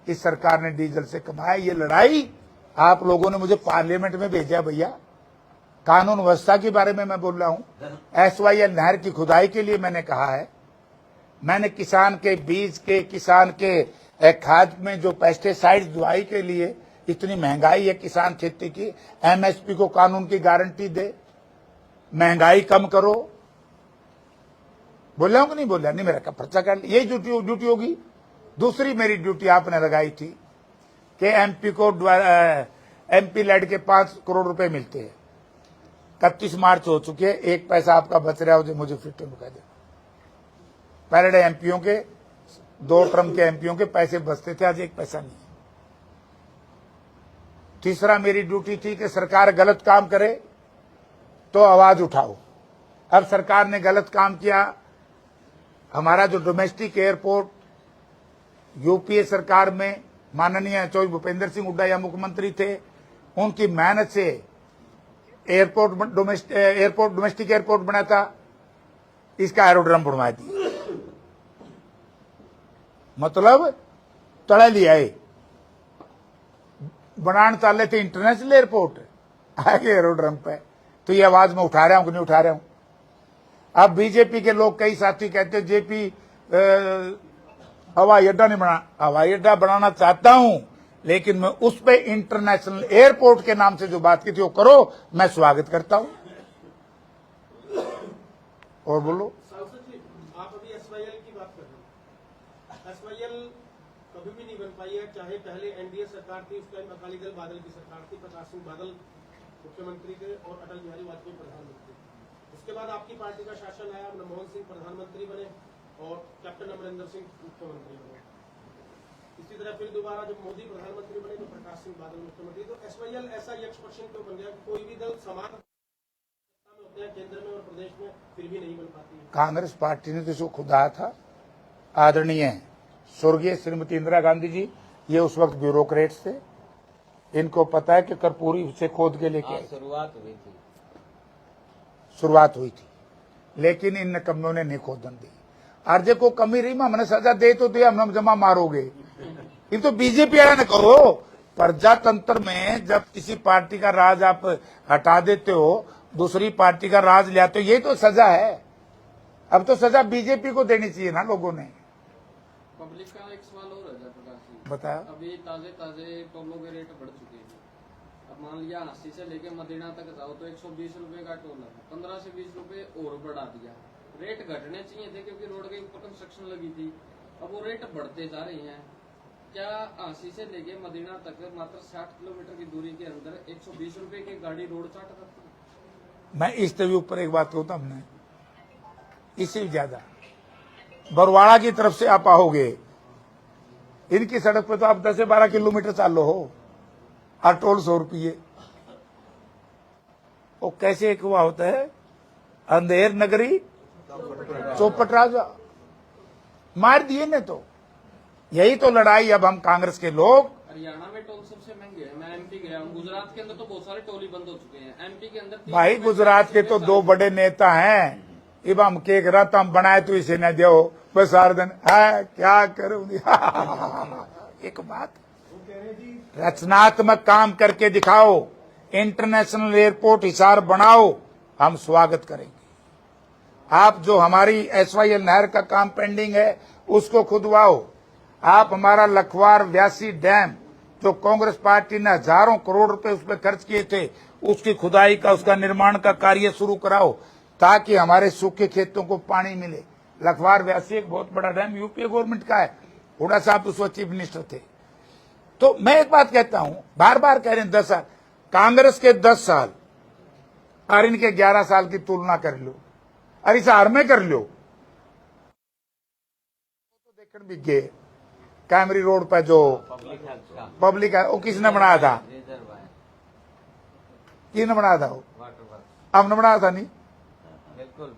इस सरकार ने डीजल से कमाया। ये लड़ाई आप लोगों ने मुझे पार्लियामेंट में भेजा भैया। कानून व्यवस्था के बारे में मैं बोल रहा हूं। SYL नहर की खुदाई के लिए मैंने कहा है। मैंने किसान के बीज के, किसान के खाद में जो पेस्टिसाइड दवाई के लिए इतनी महंगाई है किसान खेती की, MSP को कानून की गारंटी दे, महंगाई कम करो। बोल रहा हूं कि नहीं बोल रहा? नहीं, मेरा पर्चा कर लिया। यही ड्यूटी होगी। दूसरी मेरी ड्यूटी आपने लगाई थी कि MP लेड के 5 करोड़ रुपए मिलते हैं। 31 मार्च हो चुके हैं, 1 पैसा आपका बच रहा हो मुझे फिर से बता दे। पहले MPओं के 2 टर्म के MPओं के पैसे बचते थे, आज 1 पैसा नहीं। तीसरा मेरी ड्यूटी थी कि सरकार गलत काम करे तो आवाज उठाओ। अब सरकार ने गलत काम किया। हमारा जो डोमेस्टिक एयरपोर्ट UPA सरकार में माननीय चौधरी भूपेंद्र सिंह हुड्डा या मुख्यमंत्री थे, उनकी मेहनत से डोमेस्टिक एयरपोर्ट बना था, इसका एरोड्रम बनवा दिया। मतलब तड़े लिया बनाने चाले थे इंटरनेशनल एयरपोर्ट, आगे एरोड्रम पे। तो ये आवाज मैं उठा रहा हूं कि नहीं उठा रहा हूं? अब बीजेपी के लोग, कई साथी कहते हैं जेपी हवाई अड्डा नहीं बना। हवाई अड्डा बनाना चाहता हूं, लेकिन मैं उस पे इंटरनेशनल एयरपोर्ट के नाम से जो बात की थी वो करो, मैं स्वागत करता हूं। और बोलो। सांसद जी, आप अभी SYL की बात कर रहे हैं। SYL कभी भी नहीं बन पाई है, चाहे पहले NDA सरकार थी, उस टाइम अकाली दल बादल की सरकार थी, प्रकाश सिंह बादल मुख्यमंत्री थे और अटल बिहारी वाजपेयी प्रधानमंत्री। उसके बाद आपकी पार्टी का शासन आया, मनमोहन सिंह प्रधानमंत्री बने और कैप्टन अमरिंदर सिंह मुख्यमंत्री बने। इसी तरह फिर दोबारा जब मोदी प्रधानमंत्री बने तो प्रकाश सिंह बादल मुख्यमंत्री। तो SYL ऐसा यक्षपक्षिण क्यों बन गया? कोई भी दल समान में होते हैं केंद्र में और प्रदेश में, फिर भी नहीं बन पाती है। कांग्रेस पार्टी ने तो इसको खुदा था। आदरणीय स्वर्गीय श्रीमती इंदिरा गांधी जी, ये उस वक्त ब्यूरोक्रेट्स थे, इनको पता है कि कर्पूरी से खोद के लेके शुरुआत हुई थी, लेकिन इन नकम्मों ने नहीं खोदन दी। आरजे को कमी रही, हमने सजा दे तो दिया, हम जमा मारोगे। ये तो बीजेपी वाला ने कहो। प्रजातंत्र में जब किसी पार्टी का राज आप हटा देते हो, दूसरी पार्टी का राज ले आते हो, ये तो सजा है। अब तो सजा बीजेपी को देनी चाहिए ना लोगों ने। पब्लिक का एक सवाल और है प्रकाश जी, बताया। अभी ताजे टोलों के रेट बढ़ चुके हैं। अब मान लिया 80 से लेके मदीना तक जाओ तो 120 रुपए का टोल है, 15 से 20 रुपए और बढ़ा दिया। रेट घटने चाहिए थे क्योंकि रोड के ऊपर कंस्ट्रक्शन लगी थी, अब वो रेट बढ़ते जा रही हैं। क्या 80 से लेके मदीना तक मात्र 60 किलोमीटर की दूरी के अंदर 120 रुपए की गाड़ी रोड चाट करती है? मैं इस तभी ऊपर एक बात कहूँ, हमने इससे भी ज्यादा बरवाड़ा की तरफ से आप आओगे, इनकी सड़क पे तो आप 10 से 12 किलोमीटर चालो हो और टोल 100 रुपये। वो कैसे एक हुआ होता है, अंधेर नगरी चौपट राजा, मार दिए ने। तो यही तो लड़ाई अब हम कांग्रेस के लोग। हरियाणा में टोल सबसे महंगे है। मैं MP गया हूँ, गुजरात के अंदर तो बहुत सारे टोल ही बंद हो चुके हैं। MP के अंदर भाई गुजरात के तो 2 बड़े नेता हैं, इब हम के रथ हम बनाए तो इसे न दो, बस सारे दिन है क्या करूं। एक बात, रचनात्मक काम करके दिखाओ, इंटरनेशनल एयरपोर्ट हिसार बनाओ, हम स्वागत करेंगे। आप जो हमारी SYL नहर का काम पेंडिंग है उसको खुदवाओ। आप हमारा लखवार व्यासी डैम जो कांग्रेस पार्टी ने हजारों करोड़ रुपए उस पर खर्च किए थे, उसकी खुदाई का, उसका निर्माण का कार्य शुरू कराओ ताकि हमारे सूखे खेतों को पानी मिले। लखवार व्यासी एक बहुत बड़ा डैम UPA गवर्नमेंट का है, हुड्डा साहब उस वक्त चीफ मिनिस्टर थे। तो मैं एक बात कहता हूं, बार बार कह रहे हैं 10 साल, कांग्रेस के 10 साल और इनके 11 साल की तुलना कर लो, और इस हार में कर लो तो देखने भी गए। कैमरी रोड पर जो पब्लिक है वो किसने बनाया था? किसने बनाया था? वो हमने बनाया था नहीं।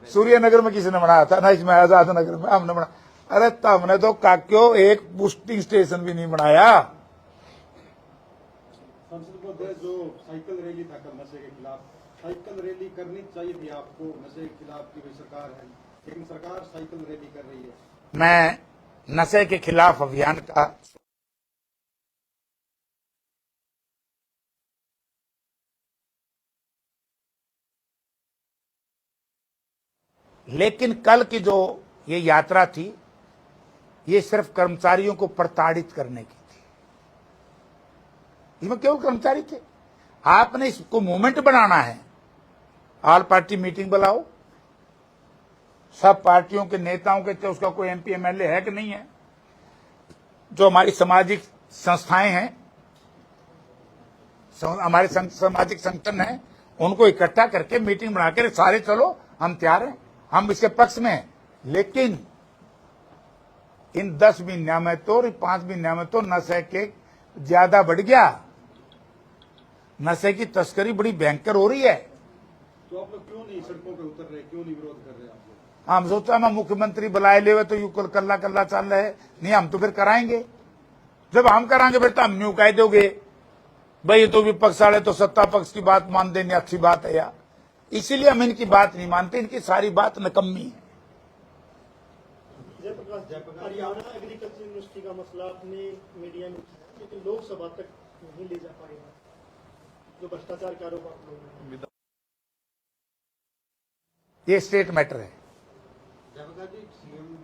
सूर्य नगर में किसने बनाया था? ना इसमें आजाद नगर में हमने बना। अरे तुमने तो काक्यो एक पुस्टिंग स्टेशन भी नहीं बनाया। संसद महोदय, जो साइकिल रैली था कल नशे के खिलाफ, साइकिल रैली करनी चाहिए थी आपको, नशे के खिलाफ की भी सरकार है, लेकिन सरकार साइकिल रैली कर रही है। मैं नशे के खिलाफ अभियान का लेकिन कल की जो ये यात्रा थी, ये सिर्फ कर्मचारियों को प्रताड़ित करने की थी। इसमें केवल कर्मचारी थे। आपने इसको मूवमेंट बनाना है, ऑल पार्टी मीटिंग बुलाओ, सब पार्टियों के नेताओं के, चाहे उसका कोई एमपी एमएलए है कि नहीं है, जो हमारी सामाजिक संस्थाएं हैं, हमारे सामाजिक संगठन हैं, उनको इकट्ठा करके मीटिंग बनाकर सारे चलो हम तैयार हैं, हम इसके पक्ष में हैं। लेकिन इन 10 महीनों में तो 5 महीनों में तो नशे के ज्यादा बढ़ गया, नशे की तस्करी बड़ी भयंकर हो रही है। तो आप लोग क्यों नहीं सड़कों पे उतर रहे, क्यों नहीं विरोध कर रहे आप लोग? हम सोचा हम मुख्यमंत्री बुलाए ले तो यू कल्ला कल्ला चल रहे, नहीं हम तो फिर कराएंगे। जब हम कराएंगे फिर तो हम न्यू कह दोगे भाई ये तो विपक्ष वाले तो सत्ता पक्ष की बात मान देने अच्छी बात है यार। इसीलिए हम इनकी बात नहीं मानते, इनकी सारी बात नकम्मी है। जयप्रकाश, हरियाणा एग्रीकल्चर यूनिवर्सिटी का मसला अपने मीडिया में उठाया, लेकिन लोकसभा तक नहीं ले जा पाएगा, जो भ्रष्टाचार के आरोप आप लोगों ने। ये स्टेट मैटर है। जयप्रकाश जी, सीएम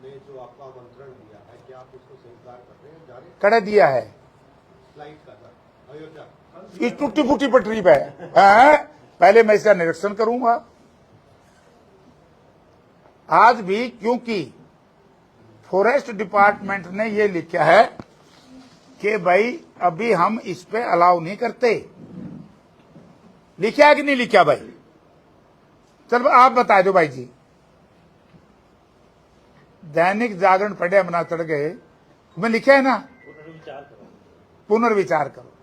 ने जो आपको आमंत्रण दिया है, क्या आप उसको स्वीकार कर रहे हैं? जा रहे हैं? कड़ा दिया है, फ्लाइट का था अयोध्या, इस टूटी फूटी पटरी पे है। पहले मैं इसका निरीक्षण करूंगा। आज भी क्योंकि फॉरेस्ट डिपार्टमेंट ने ये लिखा है कि भाई अभी हम इस पे अलाउ नहीं करते, लिखा है कि नहीं लिखा भाई? चलो आप बता दो भाई जी। दैनिक जागरण पढ़े बना चढ़ गए, मैं लिखा है ना पुनर्विचार करो।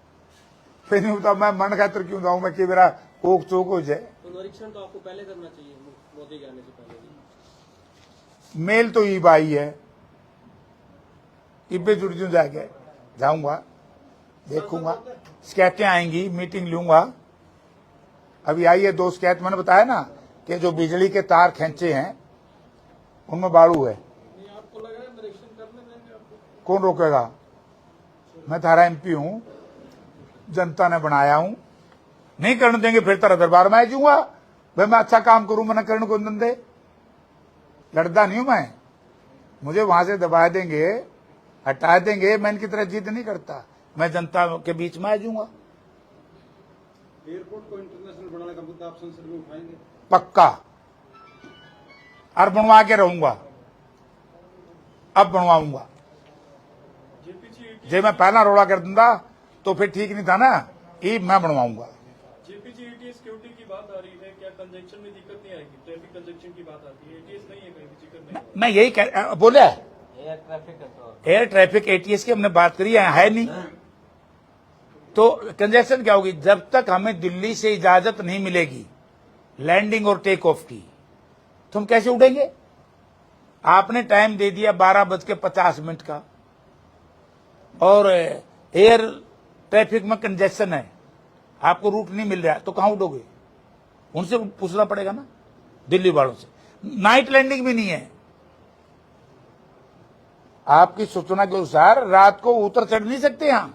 फिर नहीं होता मैं मन खातर क्यों जाऊं मैं कि मेरा कोक चोक हो जाए। तो निरीक्षण तो आपको पहले करना चाहिए, मोदी के आने से पहले। मेल तो ईब आई है, इब्बे जुड़ जू जाके जाऊंगा, देखूंगा, शिकायतें आएंगी, मीटिंग लूंगा। अभी आई है 2 शिकायत, मैंने बताया ना कि जो बिजली के तार खींचे हैं उनमें बाड़ू है। आपको लग रहा है निरीक्षण करने देंगे आपको? कौन रोकेगा? मैं तारा एमपी हूं, जनता ने बनाया हूं, नहीं करने देंगे फिर तारा दरबार में आ जाऊंगा। भाई मैं अच्छा काम करूं, मैंने करने को दे, लड़ता नहीं हूं मैं। मुझे वहां से दबा देंगे, हटा देंगे, मैं इनकी तरह जिद नहीं करता, मैं जनता के बीच में आ जाऊंगा। एयरपोर्ट को इंटरनेशनल बनाने का मुद्दा आप संसद में उठाएंगे? पक्का, और बनवा के रहूंगा, अब बनवाऊंगा। जे मैं पहला रोड़ा कर दूंगा तो फिर ठीक नहीं था ना, ये मैं बनवाऊंगा। जेपीजी सिक्योरिटी की बात आ रही है, क्या कंजक्शन में दिक्कत नहीं आएगी? ट्रैफिक कंजक्शन की बात आती है, एटीएस नहीं है, कहीं भी जिक्र नहीं। मैं यही बोला है, air traffic control, air traffic ATS की हमने बात करी है नहीं। तो कंजेशन क्या होगी? जब तक हमें दिल्ली से इजाजत नहीं मिलेगी लैंडिंग और टेक ऑफ की, तो हम कैसे उड़ेंगे? आपने टाइम दे दिया 12:50 का, और एयर ट्रैफिक में कंजेशन है, आपको रूट नहीं मिल रहा है, तो कहां उड़ोगे? उनसे पूछना पड़ेगा ना, दिल्ली वालों से। नाइट लैंडिंग भी नहीं है। आपकी सूचना के अनुसार रात को उतर चढ़ नहीं सकते यहां।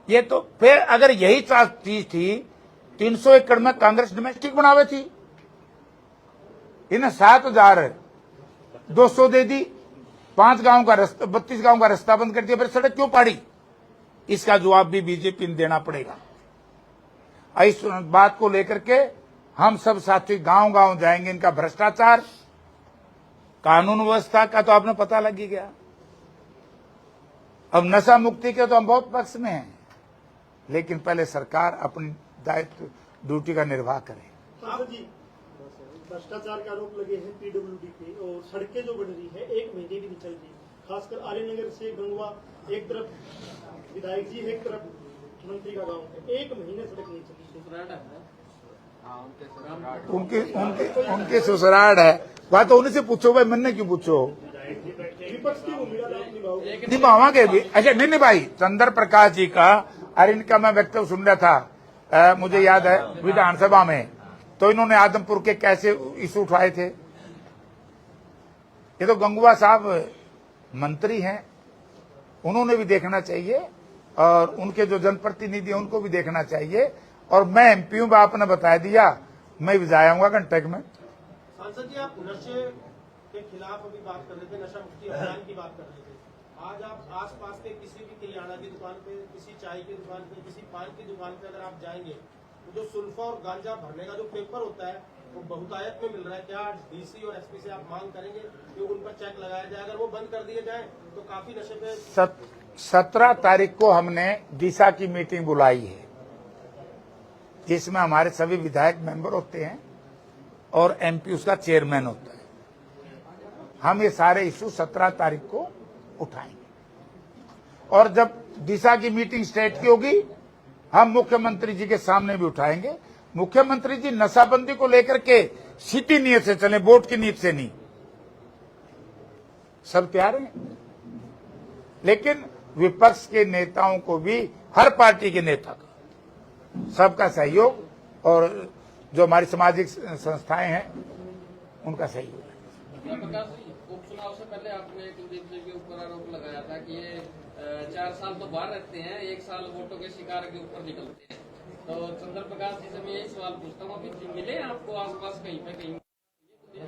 ये तो फिर अगर यही चीज थी, 300 एकड़ में कांग्रेस डोमेस्टिक बनावे थी, इन्हें 7,200 दे दी, 5 गांव का रास्ता, 32 गांव का रास्ता बंद कर दिया, फिर सड़क क्यों पाड़ी? इसका जवाब भी बीजेपी ने देना पड़ेगा। इस बात को लेकर के हम सब साथी गांव गांव जाएंगे। इनका भ्रष्टाचार, कानून व्यवस्था का तो आपने पता लग ही गया। अब नशा मुक्ति के तो हम बहुत पक्ष में हैं, लेकिन पहले सरकार अपनी दायित्व ड्यूटी का निर्वाह करे। सांसद जी, भ्रष्टाचार के आरोप लगे हैं पीडब्ल्यूडी पे, और सड़कें जो बन रही है 1 महीने भी नहीं चल रही, खासकर आर्यनगर से गंगवा, एक तरफ विधायक जी, एक तरफ मंत्री का गांव है, 1 महीने सड़क नहीं चली। उनकी ससुराल है, बात तो उन्हीं से पूछो भाई, मैंने क्यों पूछो? विपक्ष की भूमिका आप निभाओगे? निभावांगे भी। अच्छा नहीं निभाई चंद्र प्रकाश जी का, अरे इनका मैं वक्तव्य सुन रहा था, मुझे याद है विधानसभा में, तो इन्होंने आदमपुर के कैसे इशू उठाए थे। ये तो गंगुआ साहब मंत्री हैं, उन्होंने भी देखना चाहिए और उनके जो जनप्रतिनिधि हैं उनको भी देखना चाहिए। और मैं एमपी हूं, आपने बता दिया, मैं भी जाऊंगा कंटेक्ट में। सांसद जी, आप नशे के खिलाफ अभी बात कर रहे थे, नशा मुक्ति अभियान की बात कर रहे थे। आज आप आसपास के किसी भी किराना की दुकान पे, किसी चाय की दुकान पे, किसी पान की दुकान पे अगर आप जाएंगे तो जो सुल्फा और गांजा भरने का जो पेपर होता है वो बहुतायत में मिल रहा है। क्या डीसी और एसपी से आप मांग करेंगे कि उन पर चेक लगाया जाए? अगर वो बंद कर दिए जाए तो काफी नशे पे 17 तारीख को हमने दिशा की मीटिंग बुलाई है, जिसमें हमारे सभी विधायक मेंबर होते हैं और एमपी उसका चेयरमैन होता है। हम ये सारे इशू 17 तारीख को उठाएंगे और जब दिशा की मीटिंग स्टेट की होगी हम मुख्यमंत्री जी के सामने भी उठाएंगे। मुख्यमंत्री जी नशाबंदी को लेकर के सीधी नीयत से चले, वोट की नीयत से नहीं। सब तैयार हैं, लेकिन विपक्ष के नेताओं को भी, हर पार्टी के नेता का, सबका सहयोग और जो हमारी सामाजिक संस्थाएं हैं उनका सहयोग है। प्रकाश जी, उपचुनाव से पहले आपने कुलदीप जी के ऊपर आरोप लगाया था कि ये 4 साल तो बाहर रहते हैं, 1 साल वोटों के शिकार के ऊपर निकलते हैं। तो चंद्र प्रकाश जी से मैं यही सवाल पूछता हूँ, अभी मिले आपको आसपास कहीं पे कहीं?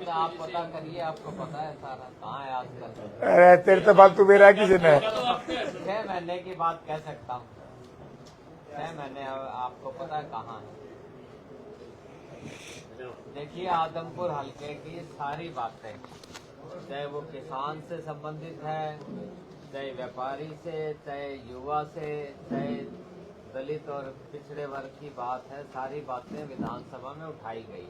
तो आप पता करिए, आपको पता है सारा कहाँ है आजकल। अरे तेरे तो फालतू मेरा किसी ने। 6 महीने की बात कह सकता हूँ, 6 महीने आपको पता है कहाँ है। देखिए आदमपुर हल्के की सारी बातें, चाहे वो किसान से संबंधित है, चाहे व्यापारी से, चाहे युवा से, चाहे दलित और पिछड़े वर्ग की बात है, सारी बातें विधानसभा में उठाई गई।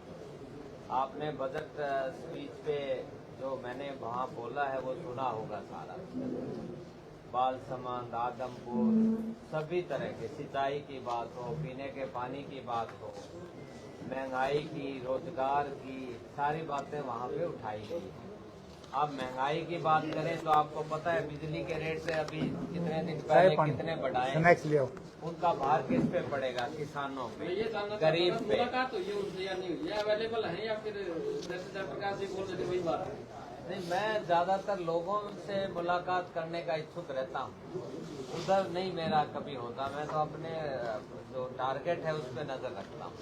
आपने बजट स्पीच पे जो मैंने वहाँ बोला है वो सुना होगा सारा। बालसमंद, आदमपुर, सभी तरह के, सिंचाई की बात हो, पीने के पानी की बात हो, महंगाई की, रोजगार की, सारी बातें वहाँ पे उठाई गई। अब महंगाई की बात करें तो आपको पता है बिजली के रेट से अभी कितने दिन पहले कितने बढ़ाए, उनका भार किस पे पड़ेगा? किसानों पे, गरीब पे। मुलाकात हुई है उनसे या नहीं हुई है? अवेलेबल है या फिर जैसे जयप्रकाश जी बोल रहे थे वही बात है? नहीं, मैं ज्यादातर लोगों से मुलाकात करने का इच्छुक रहता हूँ, उधर नहीं मेरा कभी होता। मैं तो अपने जो टारगेट है उस पर नजर रखता हूँ।